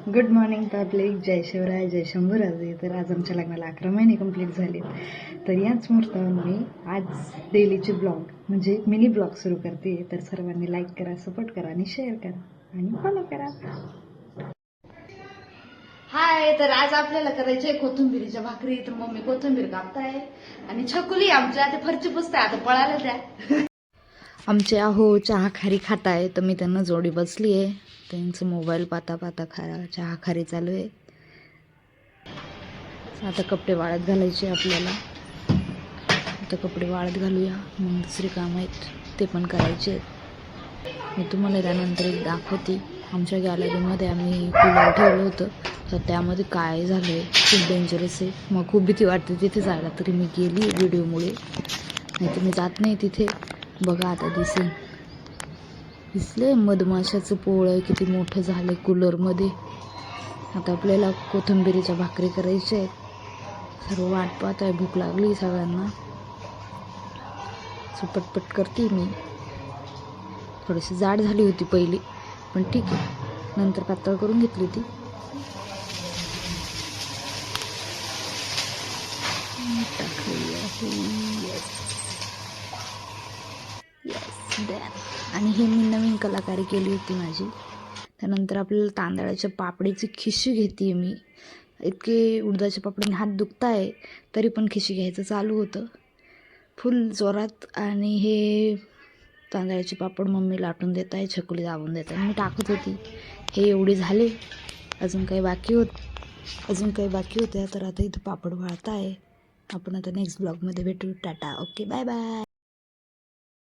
Good morning public. जय शिवराय, जय शंभूराजे. तर आज आमच्या लग्नाला 11 महिने कंप्लीट झाले. तर याच मुहूर्तावर मी आज डेलीचे ब्लॉग म्हणजे मिनी ब्लॉग सुरू करते. तर सर्वांनी लाईक करा, सपोर्ट करा आणि शेअर करा आणि फॉलो करा. हाय, तर आज आपल्याला करायचे कोथिंबीरीच्या भाकरी. तर मम्मी कोथिंबीर कापताय आणि छकुली आमच्या ते फरची पुसताय. आता पळायला द्या. आमचे अहो चहा खारी खाताय, तर मी त्यांना जोडी बसली आहे. त्यांचं मोबाईल पाहता पाहता चहा खारी चालू आहे. आता कपडे वाळत घालायचे आपल्याला. आता कपडे वाळत घालूया, मग दुसरे काम आहेत ते पण करायचे. मी तुम्हाला त्यानंतर एक दाखवते. आमच्या गॅलरीमध्ये आम्ही कूलर ठेवलं होतं, तर त्यामध्ये काय झालं आहे खूप डेंजरस आहे. मग खूप भीती वाटते तिथे जायला, तरी मी गेली व्हिडिओमुळे. नाही तर मी जात नाही तिथे. बघा आता दिसले मधमाशाचं पोळं किती मोठं झालं कूलरमध्ये. आता आपल्याला कोथिंबीरीच्या भाकरी करायच्या आहेत. सर्व वाट पाहत आहे, भूक लागली सगळ्यांना. पटपट करते मी. थोडीशी जाड झाली होती पहिली, पण ठीक आहे, नंतर पातळ करून घेतली ती. आणि हे मी नवीन कलाकारी केली होती माझी. त्यानंतर आपल्याला तांदळाच्या पापडीची खिशी घेते मी. इतके उडदाच्या पापडीने हात दुखता आहे, तरी पण खिशी घ्यायचं चालू होतं फुल जोरात. आणि हे तांदळाचे पापड मम्मी लाटून देत आहे, छकुली दाबून देत आहे, मी टाकत होती. हे एवढे झाले, अजून काही बाकी होत्या. तर आता इथं पापड वाळत आहे. आपण आता नेक्स्ट ब्लॉगमध्ये भेटू. Tata, okay, bye bye.